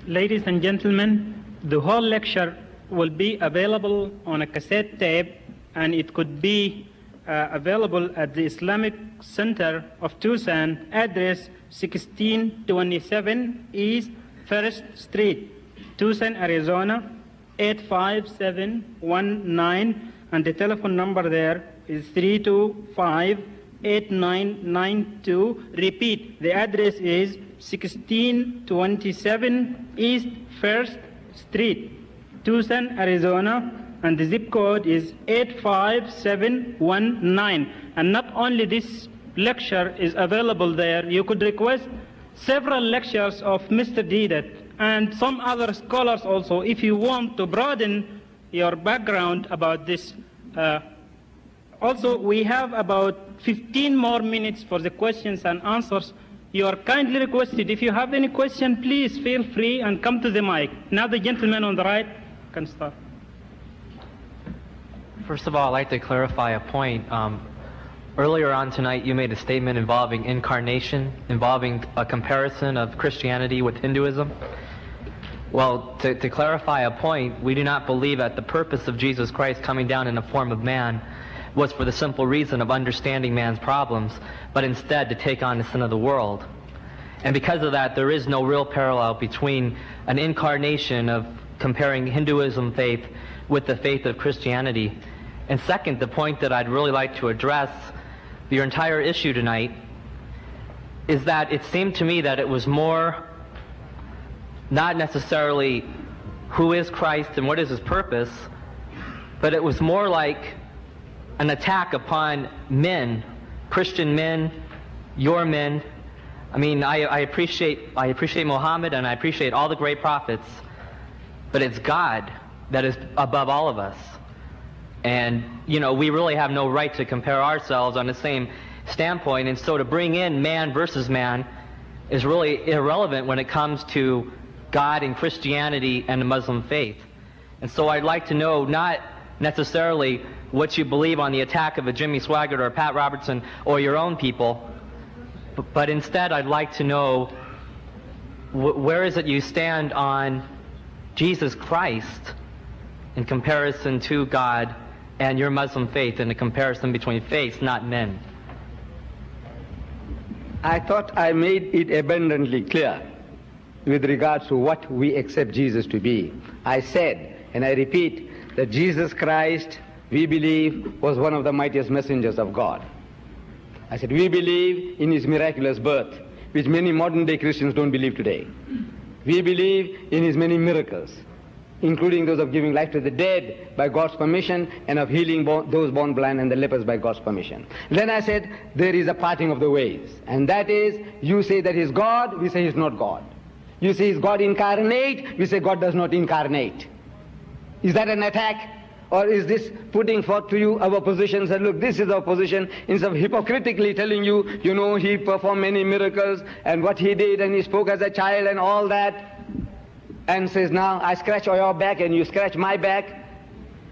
Ladies and gentlemen, the whole lecture will be available on a cassette tape, and it could be available at the Islamic Center of Tucson, address 1627 East 1st Street, Tucson, Arizona 85719, and the telephone number there is 325-8992. Repeat, the address is 1627 East 1st Street, Tucson, Arizona, and the zip code is 85719. And not only this lecture is available there, you could request several lectures of Mr. Deedat and some other scholars also if you want to broaden your background about this. Also, we have about 15 more minutes for the questions and answers. You are kindly requested, if you have any question, please feel free and come to the mic. Now the gentleman on the right can start. First of all, I'd like to clarify a point. Earlier on tonight, you made a statement involving incarnation, involving a comparison of Christianity with Hinduism. Well, to clarify a point, we do not believe that the purpose of Jesus Christ coming down in the form of man was for the simple reason of understanding man's problems, but instead to take on the sin of the world. And because of that, there is no real parallel between an incarnation of comparing Hinduism faith with the faith of Christianity. And second, the point that I'd really like to address, your entire issue tonight, is that it seemed to me that it was more not necessarily who is Christ and what is his purpose, but it was more like an attack upon men, Christian men, your men. I mean, I appreciate Muhammad and I appreciate all the great prophets, but it's God that is above all of us. And, you know, we really have no right to compare ourselves on the same standpoint, and so to bring in man versus man is really irrelevant when it comes to God and Christianity and the Muslim faith. And so I'd like to know not necessarily what you believe on the attack of a Jimmy Swaggart or a Pat Robertson or your own people, but instead I'd like to know where is it you stand on Jesus Christ in comparison to God and your Muslim faith, and the comparison between faiths, not men. I thought I made it abundantly clear with regards to what we accept Jesus to be. I said, and I repeat, that Jesus Christ, we believe, was one of the mightiest messengers of God. I said, we believe in his miraculous birth, which many modern-day Christians don't believe today. We believe in his many miracles, including those of giving life to the dead by God's permission, and of healing those born blind and the lepers by God's permission. Then I said, there is a parting of the ways, and that is, you say that he's God, we say he's not God. You say he's God incarnate, we say God does not incarnate. Is that an attack? Or is this putting forth to you our position, say, look, this is our position, instead of hypocritically telling you, you know, he performed many miracles, and what he did, and he spoke as a child, and all that, and says, now I scratch your back, and you scratch my back.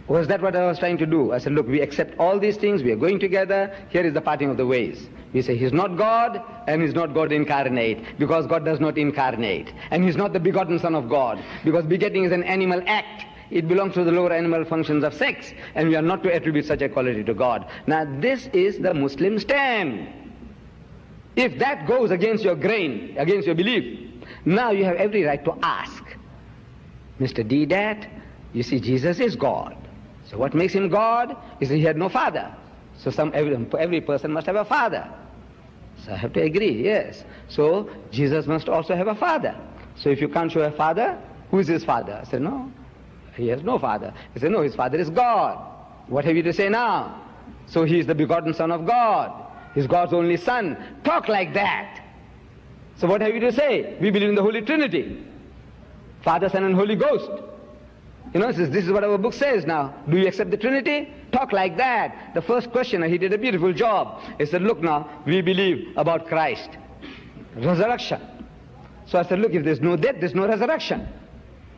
Was that what I was trying to do? I said, look, we accept all these things, we are going together, here is the parting of the ways. We say he's not God, and he's not God incarnate, because God does not incarnate. And he's not the begotten Son of God, because begetting is an animal act. It belongs to the lower animal functions of sex, and we are not to attribute such a quality to God. Now this is the Muslim stand. If that goes against your grain, against your belief, now you have every right to ask, Mr. Deedat, you see Jesus is God. So what makes him God is that he had no father. So every person must have a father. So I have to agree, yes. So Jesus must also have a father. So if you can't show a father, who is his father? I said, no. He has no father. He said, no, his father is God. What have you to say now? So he is the begotten Son of God. He's God's only Son. Talk like that. So what have you to say? We believe in the Holy Trinity. Father, Son, and Holy Ghost. You know, this is what our book says now. Do you accept the Trinity? Talk like that. The first questioner, he did a beautiful job. He said, look now, we believe about Christ. Resurrection. So I said, look, if there's no death, there's no resurrection.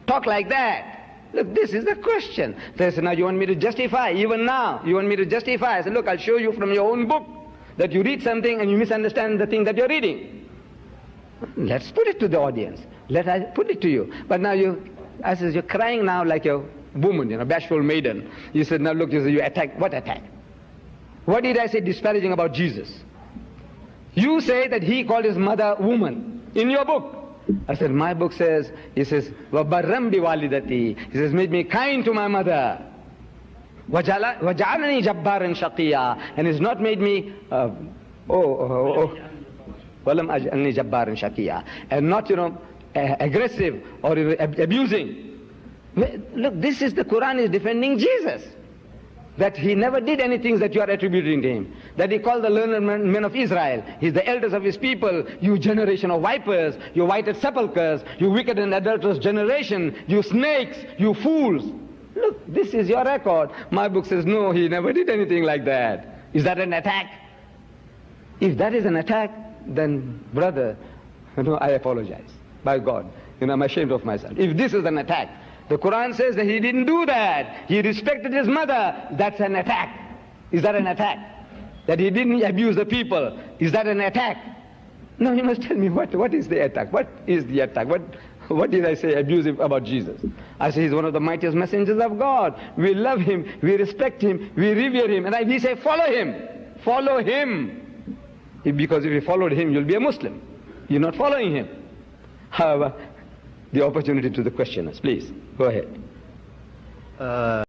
Talk like that. Look, this is the question. They said, now you want me to justify, even now, you want me to justify. I said, look, I'll show you from your own book that you read something and you misunderstand the thing that you're reading. Let's put it to the audience. Let I put it to you. But now you're crying now like a woman, bashful maiden. You said, now look, you attack. What attack? What did I say disparaging about Jesus? You say that he called his mother woman in your book. I said, my book says, he says, وَبَرَّمْ بِوَالِدَتِي. He says, made me kind to my mother. وَجَعَلَنِي جَبَّارًا شَقِيًّا. And he's not made me, وَلَمْ أَجْعَلْنِي جَبَّارًا شَقِيًّا. And not, aggressive or abusing. Look, this is the Quran is defending Jesus. That he never did anything that you are attributing to him. That he called the learned men of Israel. He's the elders of his people. You generation of vipers, you whited sepulchres, you wicked and adulterous generation, you snakes, you fools. Look, this is your record. My book says, no, he never did anything like that. Is that an attack? If that is an attack, then brother, I apologize. By God, I'm ashamed of myself. If this is an attack, the Quran says that he didn't do that. He respected his mother. That's an attack. Is that an attack? That he didn't abuse the people. Is that an attack? No, you must tell me what is the attack? What is the attack? What did I say abusive about Jesus? I say he's one of the mightiest messengers of God. We love him. We respect him. We revere him. And we say follow him. Follow him. Because if you followed him, you'll be a Muslim. You're not following him. However, the opportunity to the questioners, please, go ahead.